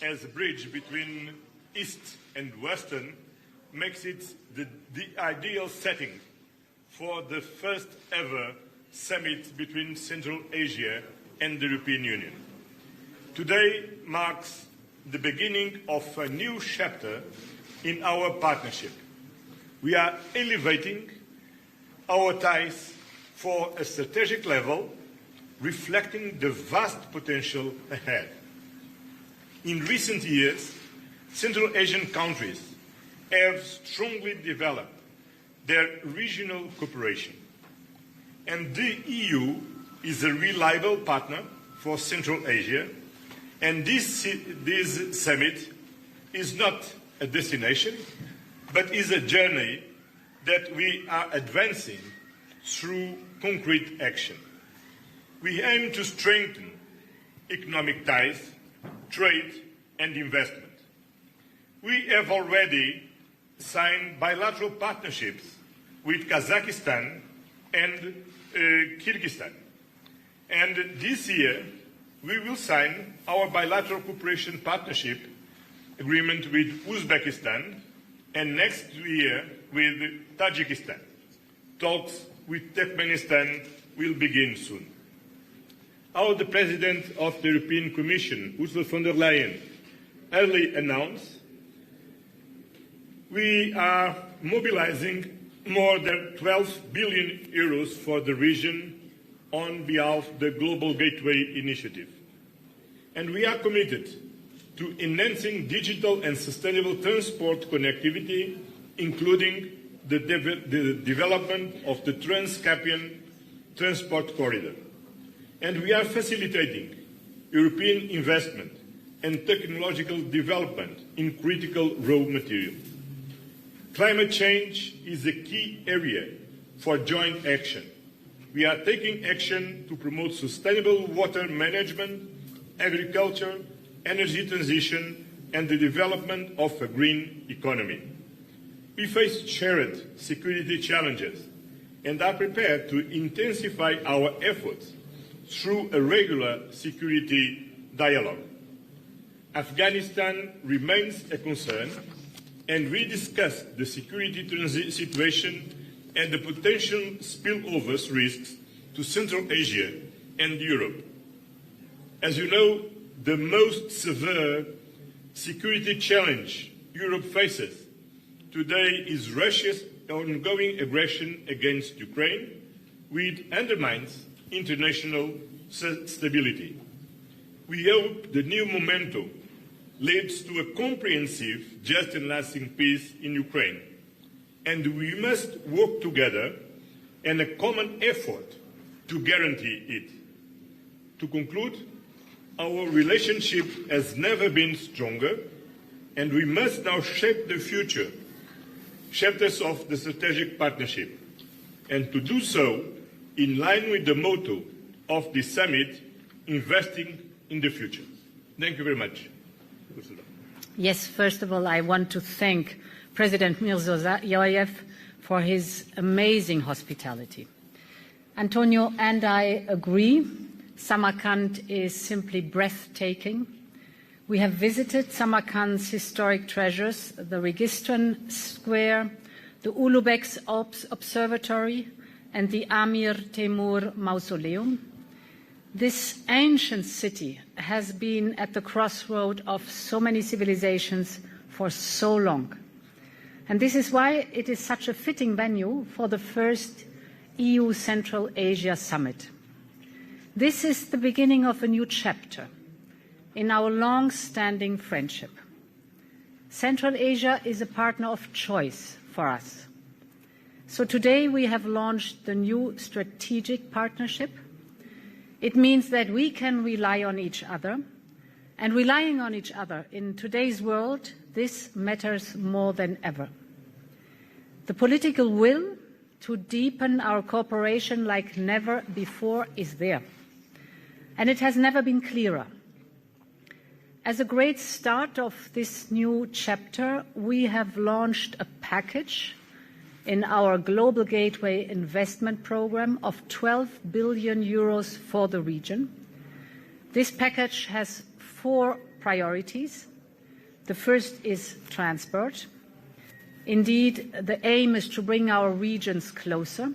as a bridge between East and Western makes it the ideal setting for the first ever summit between Central Asia and the European Union. Today marks the beginning of a new chapter in our partnership. We are elevating our ties for a strategic level, reflecting the vast potential ahead. In recent years, Central Asian countries have strongly developed their regional cooperation, and the EU is a reliable partner for Central Asia, and this summit is not a destination, but is a journey that we are advancing through concrete action. We aim to strengthen economic ties, trade and investment. We have already signed bilateral partnerships with Kazakhstan and Kyrgyzstan. And this year, we will sign our bilateral cooperation partnership agreement with Uzbekistan, and next year with Tajikistan. Talks with Turkmenistan will begin soon. The President of the European Commission, Ursula von der Leyen, early announced, we are mobilizing more than 12 billion euros for the region on behalf of the Global Gateway Initiative. And we are committed to enhancing digital and sustainable transport connectivity, including the development of the Trans-Caspian Transport Corridor. And we are facilitating European investment and technological development in critical raw materials. Climate change is a key area for joint action. We are taking action to promote sustainable water management, agriculture, energy transition, and the development of a green economy. We face shared security challenges and are prepared to intensify our efforts through a regular security dialogue. Afghanistan remains a concern, and we discussed the security situation and the potential spillovers risks to Central Asia and Europe. As you know, the most severe security challenge Europe faces today is Russia's ongoing aggression against Ukraine, which undermines international stability. We hope the new momentum leads to a comprehensive, just and lasting peace in Ukraine. And we must work together in a common effort to guarantee it. To conclude, our relationship has never been stronger, and we must now shape the future, chapters of the strategic partnership, and to do so in line with the motto of the summit, investing in the future. Thank you very much. Yes, first of all, I want to thank President Mirziyoyev for his amazing hospitality. António and I agree, Samarkand is simply breathtaking. We have visited Samarkand's historic treasures, the Registan Square, the Ulubek Observatory, and the Amir Temur Mausoleum. This ancient city has been at the crossroad of so many civilizations for so long. And this is why it is such a fitting venue for the first EU Central Asia Summit. This is the beginning of a new chapter in our long-standing friendship. Central Asia is a partner of choice for us. So today we have launched the new strategic partnership. It means that we can rely on each other, and relying on each other in today's world, this matters more than ever. The political will to deepen our cooperation like never before is there, and it has never been clearer. As a great start of this new chapter, we have launched a package in our Global Gateway investment program of 12 billion euros for the region. This package has 4 priorities. The first is transport. Indeed, the aim is to bring our regions closer.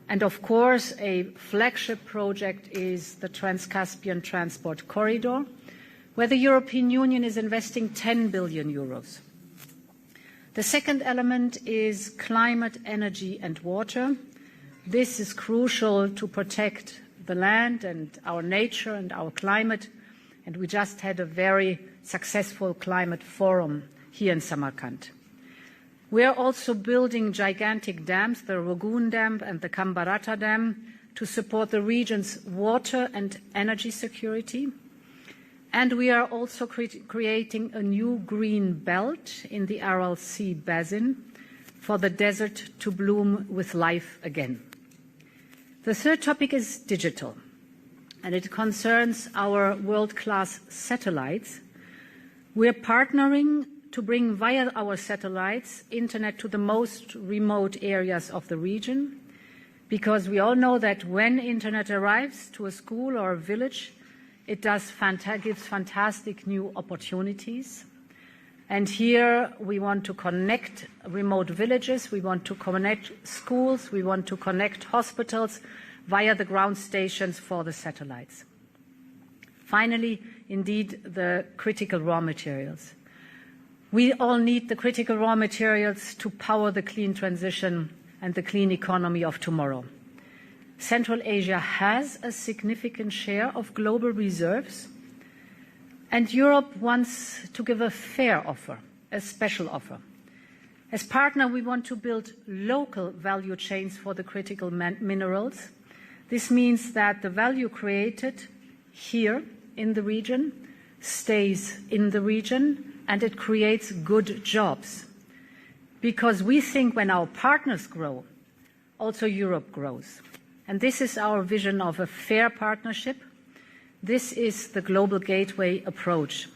And of course, a flagship project is the Trans-Caspian Transport Corridor, where the European Union is investing 10 billion euros. The second element is climate, energy and water. This is crucial to protect the land and our nature and our climate. And we just had a very successful climate forum here in Samarkand. We are also building gigantic dams, the Rogun Dam and the Kambarata Dam, to support the region's water and energy security. And we are also creating a new green belt in the Aral Sea basin for the desert to bloom with life again. The third topic is digital, and it concerns our world-class satellites. We are partnering to bring via our satellites internet to the most remote areas of the region, because we all know that when internet arrives to a school or a village, it gives fantastic new opportunities. And here we want to connect remote villages, we want to connect schools, we want to connect hospitals via the ground stations for the satellites. Finally, indeed, the critical raw materials. We all need the critical raw materials to power the clean transition and the clean economy of tomorrow. Central Asia has a significant share of global reserves, and Europe wants to give a fair offer, a special offer. As partner, we want to build local value chains for the critical minerals. This means that the value created here in the region stays in the region, and it creates good jobs. Because we think when our partners grow, also Europe grows. And this is our vision of a fair partnership. This is the global gateway approach.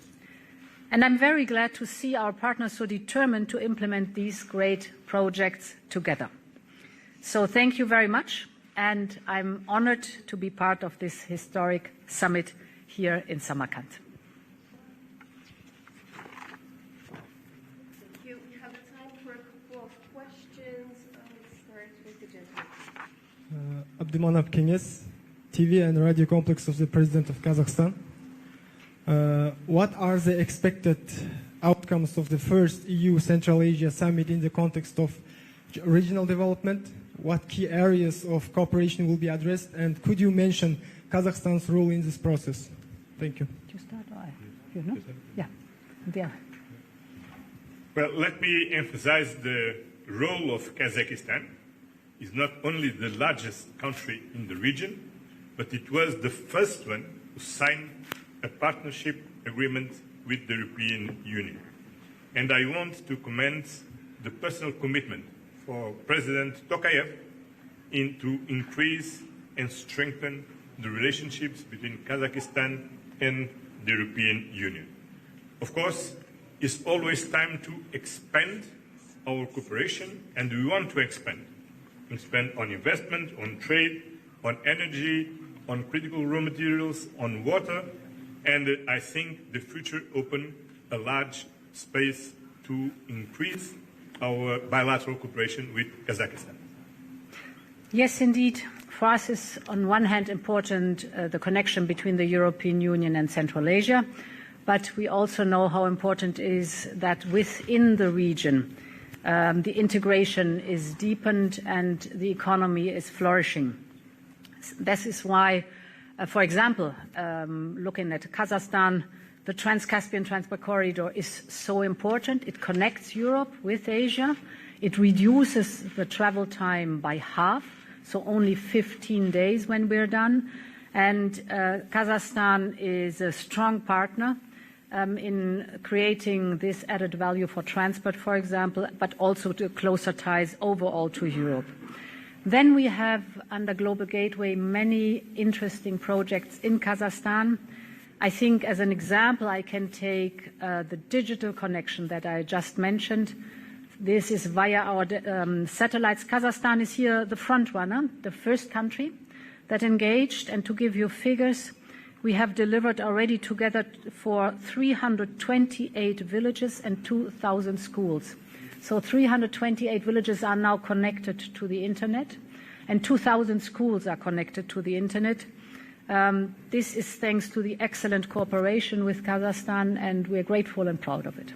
And I'm very glad to see our partners so determined to implement these great projects together. So thank you very much, and I'm honored to be part of this historic summit here in Samarkand. Abdulmanap Kenyes, TV and radio complex of the President of Kazakhstan. What are the expected outcomes of the first EU Central Asia Summit in the context of regional development? What key areas of cooperation will be addressed? And could you mention Kazakhstan's role in this process? Thank you. You start, or you know? Yeah. Yeah. Well, let me emphasize the role of Kazakhstan. Is not only the largest country in the region, but it was the first one to sign a partnership agreement with the European Union. And I want to commend the personal commitment for President Tokayev to increase and strengthen the relationships between Kazakhstan and the European Union. Of course, it's always time to expand our cooperation, and we want to expand on investment, on trade, on energy, on critical raw materials, on water, and I think the future opens a large space to increase our bilateral cooperation with Kazakhstan. Yes, indeed. For us, it's on one hand important the connection between the European Union and Central Asia, but we also know how important it is that within the region the integration is deepened and the economy is flourishing. This is why, for example, looking at Kazakhstan, the Trans-Caspian Transport Corridor is so important. It connects Europe with Asia. It reduces the travel time by half, so only 15 days when we're done. And Kazakhstan is a strong partner in creating this added value for transport, for example, but also to closer ties overall to Europe. Then we have, under Global Gateway, many interesting projects in Kazakhstan. I think as an example, I can take the digital connection that I just mentioned. This is via our satellites. Kazakhstan is here the front runner, the first country that engaged. And to give you figures, we have delivered already together for 328 villages and 2,000 schools. So 328 villages are now connected to the internet, and 2,000 schools are connected to the internet. This is thanks to the excellent cooperation with Kazakhstan, and we're grateful and proud of it.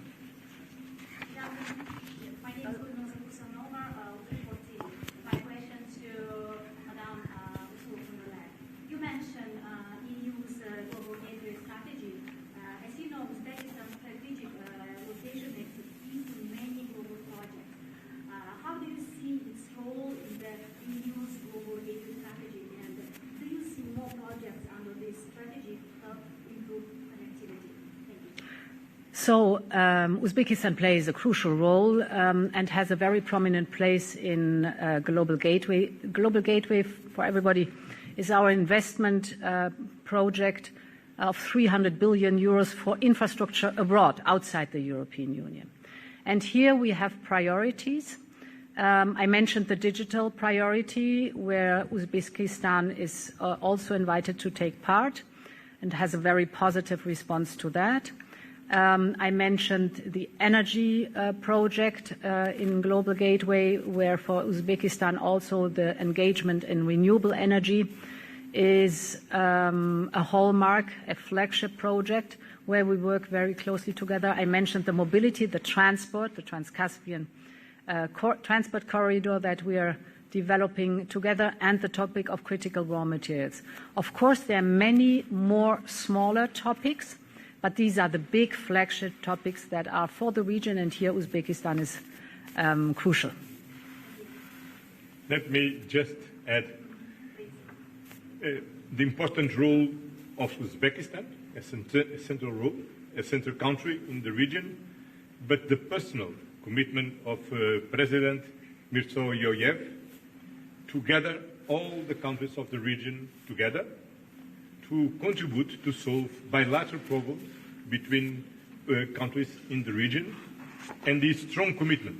So Uzbekistan plays a crucial role and has a very prominent place in Global Gateway. Global Gateway, for everybody, is our investment project of 300 billion euros for infrastructure abroad, outside the European Union. And here we have priorities. I mentioned the digital priority, where Uzbekistan is also invited to take part and has a very positive response to that. I mentioned the energy project in Global Gateway, where for Uzbekistan also the engagement in renewable energy is a hallmark, a flagship project where we work very closely together. I mentioned the mobility, the transport, the Trans-Caspian transport corridor that we are developing together, and the topic of critical raw materials. Of course, there are many more smaller topics, but these are the big flagship topics that are for the region, and here Uzbekistan is crucial. Let me just add the important role of Uzbekistan, a central role, a central country in the region, but the personal commitment of President Mirziyoyev to gather all the countries of the region together to contribute to solve bilateral problems between countries in the region, and the strong commitment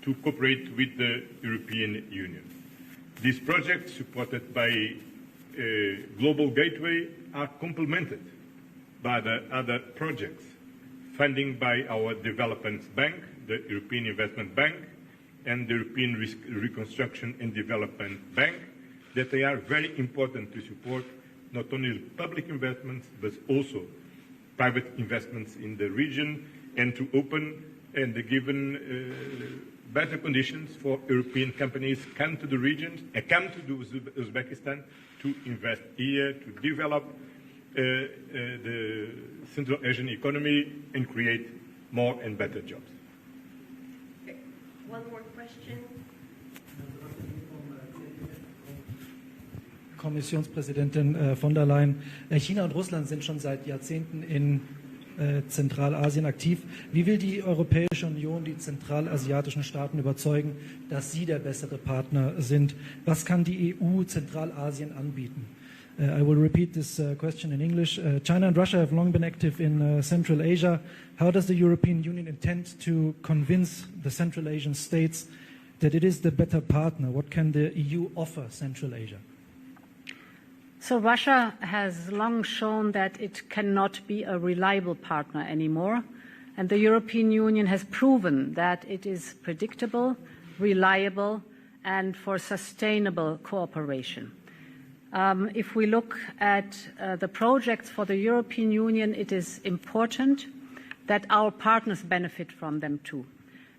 to cooperate with the European Union. These projects, supported by Global Gateway, are complemented by the other projects, funding by our development bank, the European Investment Bank, and the European Reconstruction and Development Bank, that they are very important to support not only public investments, but also private investments in the region, and to open and given better conditions for European companies come to the region, come to Uzbekistan to invest here, to develop the Central Asian economy and create more and better jobs. Okay. One more question. Kommissionspräsidentin von der Leyen. China und Russland sind schon seit Jahrzehnten in Zentralasien aktiv. Wie will die Europäische Union die zentralasiatischen Staaten überzeugen, dass sie der bessere Partner sind? Was kann die EU Zentralasien anbieten? I will repeat this question in English. China and Russia have long been active in Central Asia. How does the European Union intend to convince the Central Asian states that it is the better partner? What can the EU offer Central Asia? So Russia has long shown that it cannot be a reliable partner anymore, and the European Union has proven that it is predictable, reliable, and for sustainable cooperation. If we look at the projects for the European Union, it is important that our partners benefit from them too.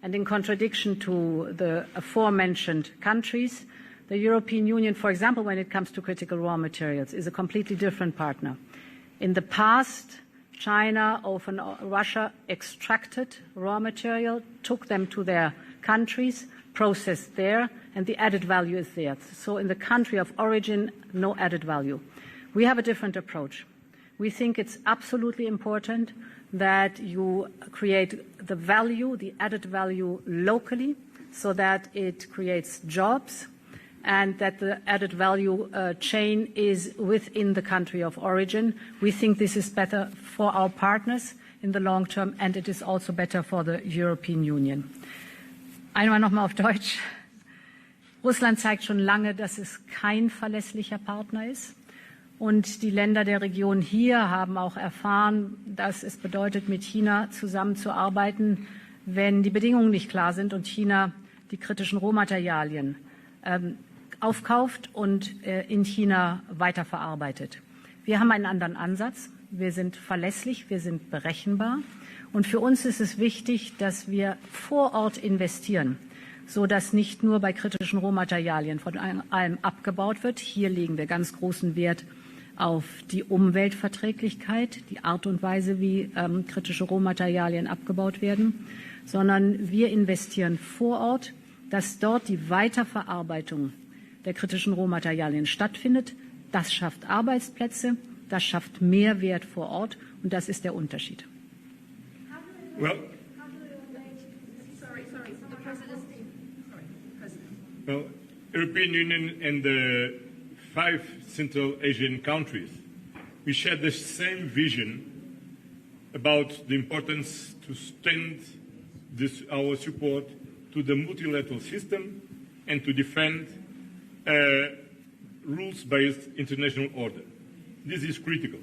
And in contradiction to the aforementioned countries, the European Union, for example, when it comes to critical raw materials, is a completely different partner. In the past, China, often Russia, extracted raw material, took them to their countries, processed there, and the added value is there. So in the country of origin, no added value. We have a different approach. We think it's absolutely important that you create the value, the added value locally, so that it creates jobs, and that the added value chain is within the country of origin. We think this is better for our partners in the long term, and it is also better for the European Union. Einmal nochmal auf Deutsch. Russland zeigt schon lange, dass es kein verlässlicher Partner ist. Und die Länder der Region hier haben auch erfahren, dass es bedeutet, mit China zusammenzuarbeiten, wenn die Bedingungen nicht klar sind und China die kritischen Rohmaterialien aufkauft und in China weiterverarbeitet. Wir haben einen anderen Ansatz. Wir sind verlässlich, wir sind berechenbar. Und für uns ist es wichtig, dass wir vor Ort investieren, sodass nicht nur bei kritischen Rohmaterialien von allem abgebaut wird. Hier legen wir ganz großen Wert auf die Umweltverträglichkeit, die Art und Weise, wie kritische Rohmaterialien abgebaut werden, sondern wir investieren vor Ort, dass dort die Weiterverarbeitung der kritischen Rohmaterialien stattfindet. Das schafft Arbeitsplätze, das schafft Mehrwert vor Ort und das ist der Unterschied. Well, European Union and the 5 Central Asian countries, we share the same vision about the importance to extend our support to the multilateral system and to defend rules-based international order. This is critical.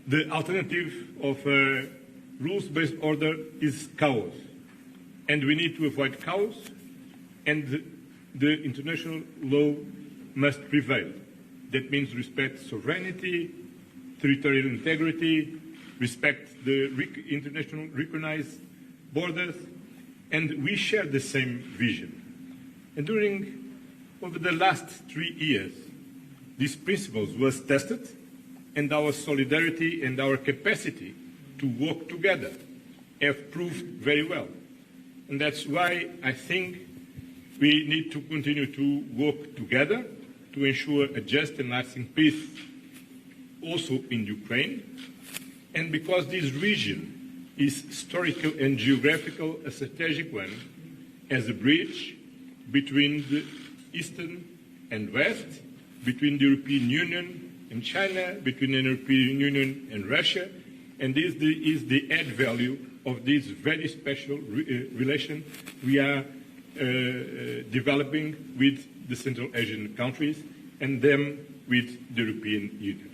The alternative of rules-based order is chaos, and we need to avoid chaos, and the international law must prevail. That means respect sovereignty, territorial integrity, respect the international recognized borders, and we share the same vision. And over the last 3 years, these principles was tested, and our solidarity and our capacity to work together have proved very well. And that's why I think we need to continue to work together to ensure a just and lasting peace also in Ukraine. And because this region is historical and geographical, a strategic one, as a bridge between the Eastern and West, between the European Union and China, between the European Union and Russia, and this is the add value of this very special relation we are developing with the Central Asian countries and them with the European Union.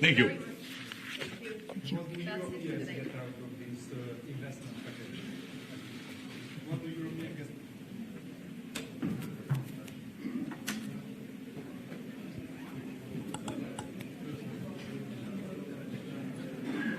Thank you. What do Europeans get out of this investment package? What do